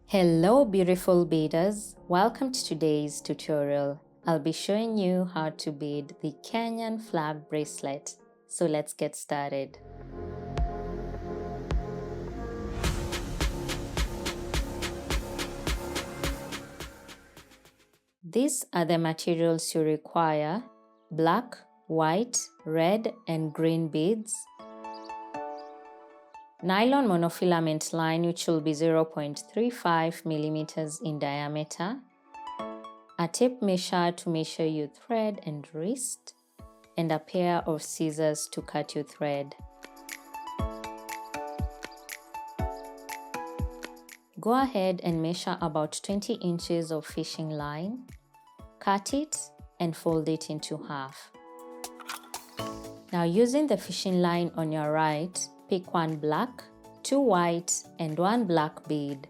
Hello beautiful beaders, welcome to today's tutorial. I'll be showing you how to bead the Kenyan flag bracelet. So let's get started. These are the materials you require: black, white, red and green beads, nylon monofilament line which will be 0.35 millimeters in diameter, a tape measure to measure your thread and wrist, and a pair of scissors to cut your thread. Go ahead and measure about 20 inches of fishing line, cut it and fold it into half. Now using the fishing line on your right, pick one black, two white and one black bead.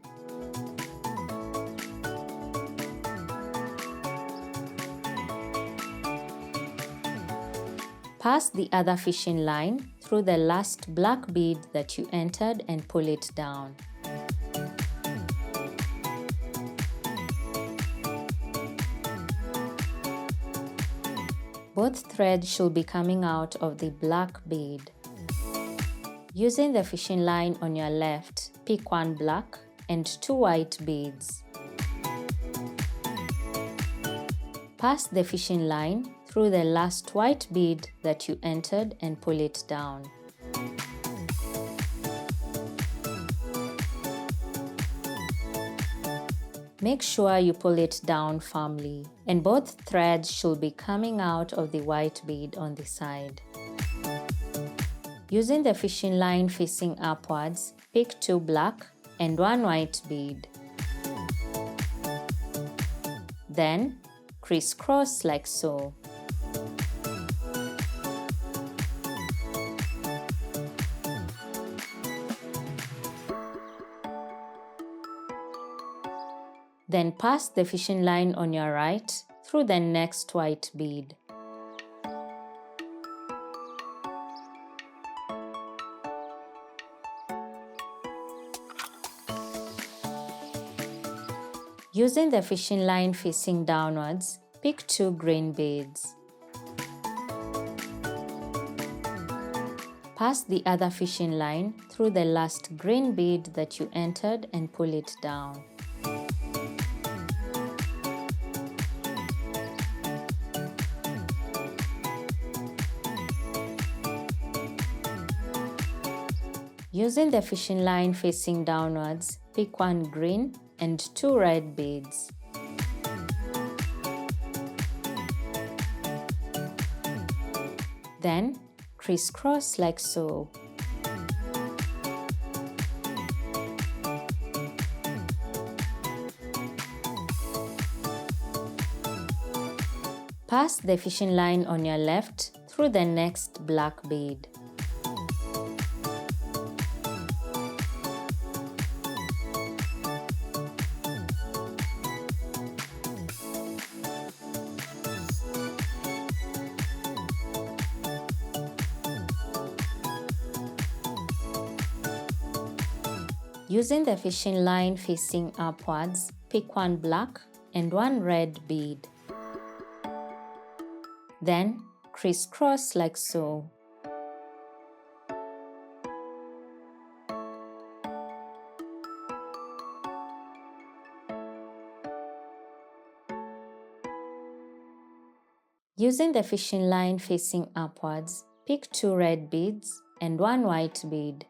Pass the other fishing line through the last black bead that you entered and pull it down. Both threads should be coming out of the black bead. Using the fishing line on your left, pick one black and two white beads. Pass the fishing line through the last white bead that you entered and pull it down. Make sure you pull it down firmly, and both threads should be coming out of the white bead on the side. Using the fishing line facing upwards, pick two black and one white bead. Then, crisscross like so. Then pass the fishing line on your right through the next white bead. Using the fishing line facing downwards, pick two green beads. Pass the other fishing line through the last green bead that you entered and pull it down. Using the fishing line facing downwards, pick one green and two red beads. Then, crisscross like so. Pass the fishing line on your left through the next black bead. Using the fishing line facing upwards, pick one black and one red bead. Then, crisscross like so. Using the fishing line facing upwards, pick two red beads and one white bead.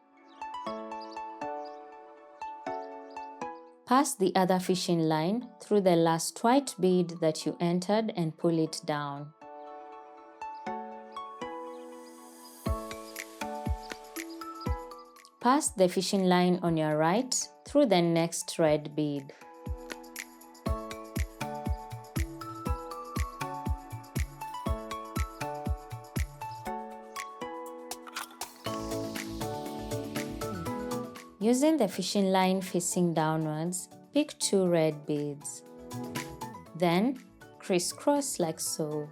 Pass the other fishing line through the last white bead that you entered and pull it down. Pass the fishing line on your right through the next red bead. Using the fishing line facing downwards, pick two red beads. Then, crisscross like so.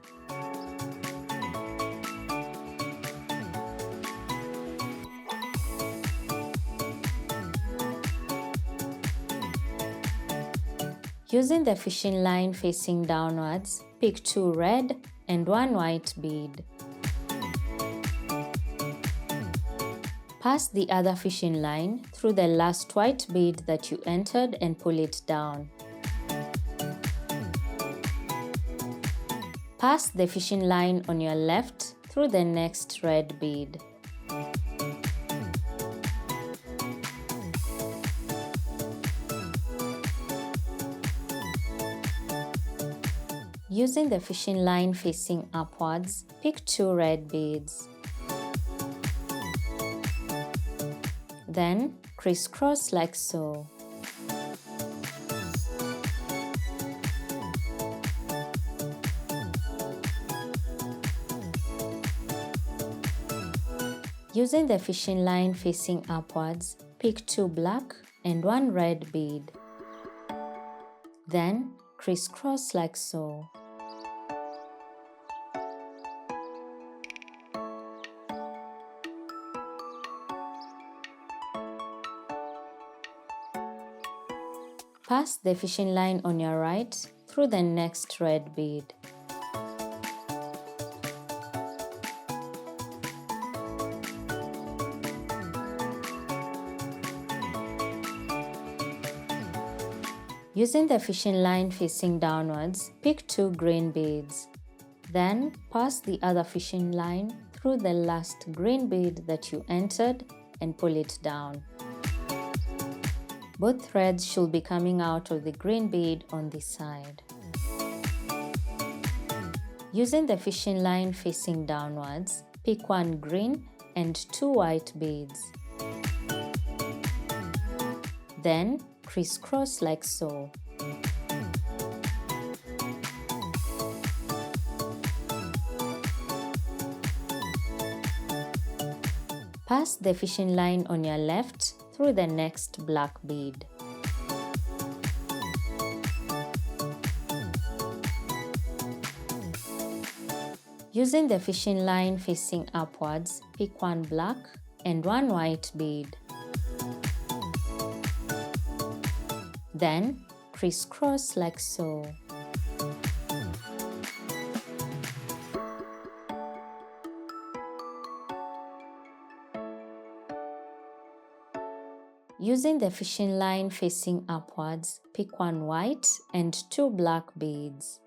Using the fishing line facing downwards, pick 2 red and 1 white bead. Pass the other fishing line through the last white bead that you entered and pull it down. Pass the fishing line on your left through the next red bead. Using the fishing line facing upwards, pick 2 red beads. Then crisscross like so. Using the fishing line facing upwards, pick 2 black and 1 red bead. Then crisscross like so. Pass the fishing line on your right through the next red bead. Using the fishing line facing downwards, pick 2 green beads. Then pass the other fishing line through the last green bead that you entered and pull it down. Both threads should be coming out of the green bead on this side. Using the fishing line facing downwards, pick 1 green and 2 white beads. Then crisscross like so. Pass the fishing line on your left through the next black bead. Using the fishing line facing upwards, pick 1 black and 1 white bead. Then crisscross like so. Using the fishing line facing upwards, pick 1 white and 2 black beads.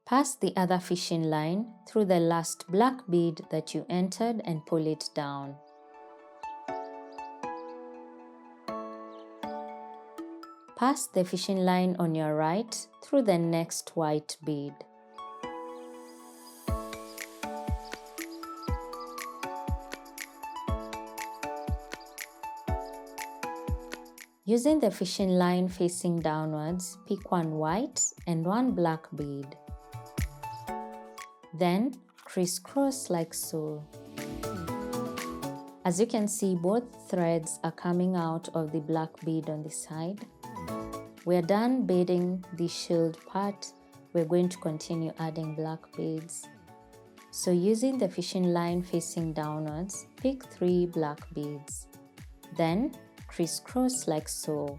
Pass the other fishing line through the last black bead that you entered and pull it down. Pass the fishing line on your right through the next white bead. Using the fishing line facing downwards, pick 1 white and 1 black bead. Then crisscross like so. As you can see, both threads are coming out of the black bead on the side. We are done beading the shield part. We're going to continue adding black beads. So using the fishing line facing downwards, pick 3 black beads. Then crisscross like so.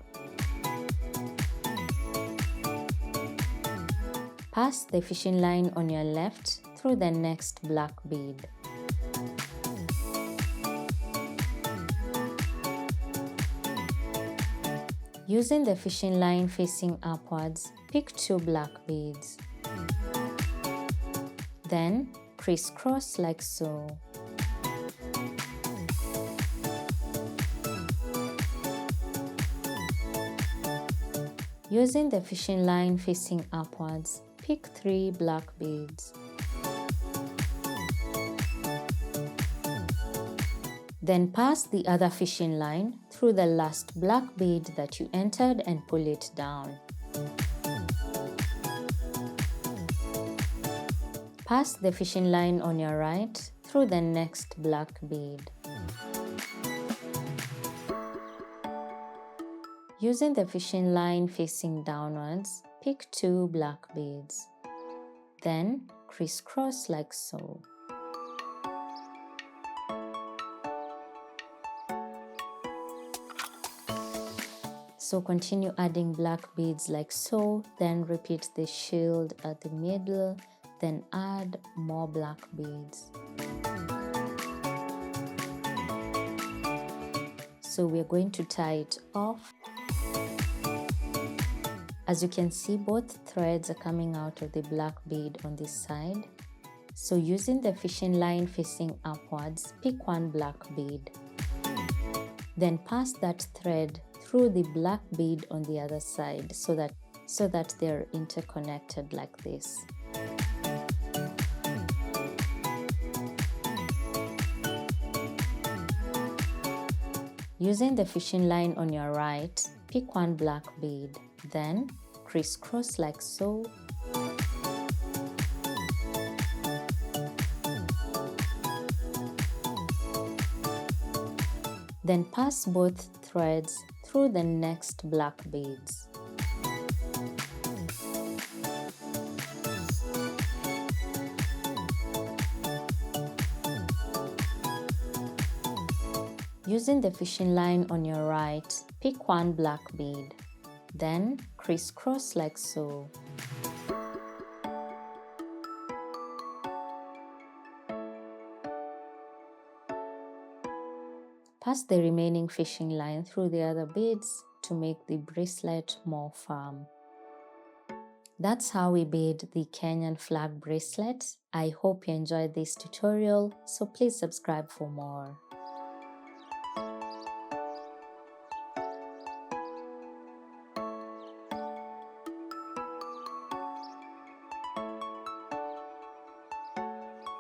Pass the fishing line on your left through the next black bead. Using the fishing line facing upwards, pick 2 black beads. Then crisscross like so. Using the fishing line facing upwards, pick 3 black beads. Then pass the other fishing line through the last black bead that you entered and pull it down. Pass the fishing line on your right through the next black bead. Using the fishing line facing downwards, pick 2 black beads. Then crisscross like so. So continue adding black beads like so, then repeat the shield at the middle, then add more black beads. So we're going to tie it off. As you can see, both threads are coming out of the black bead on this side. So using the fishing line facing upwards, pick one black bead. Then pass that thread through the black bead on the other side so that they're interconnected like this. Using the fishing line on your right, pick one black bead, then crisscross like so. Then pass both threads through the next black beads. Using the fishing line on your right, pick one black bead, then crisscross like so. Pass the remaining fishing line through the other beads to make the bracelet more firm. That's how we bead the Kenyan flag bracelet. I hope you enjoyed this tutorial, so please subscribe for more.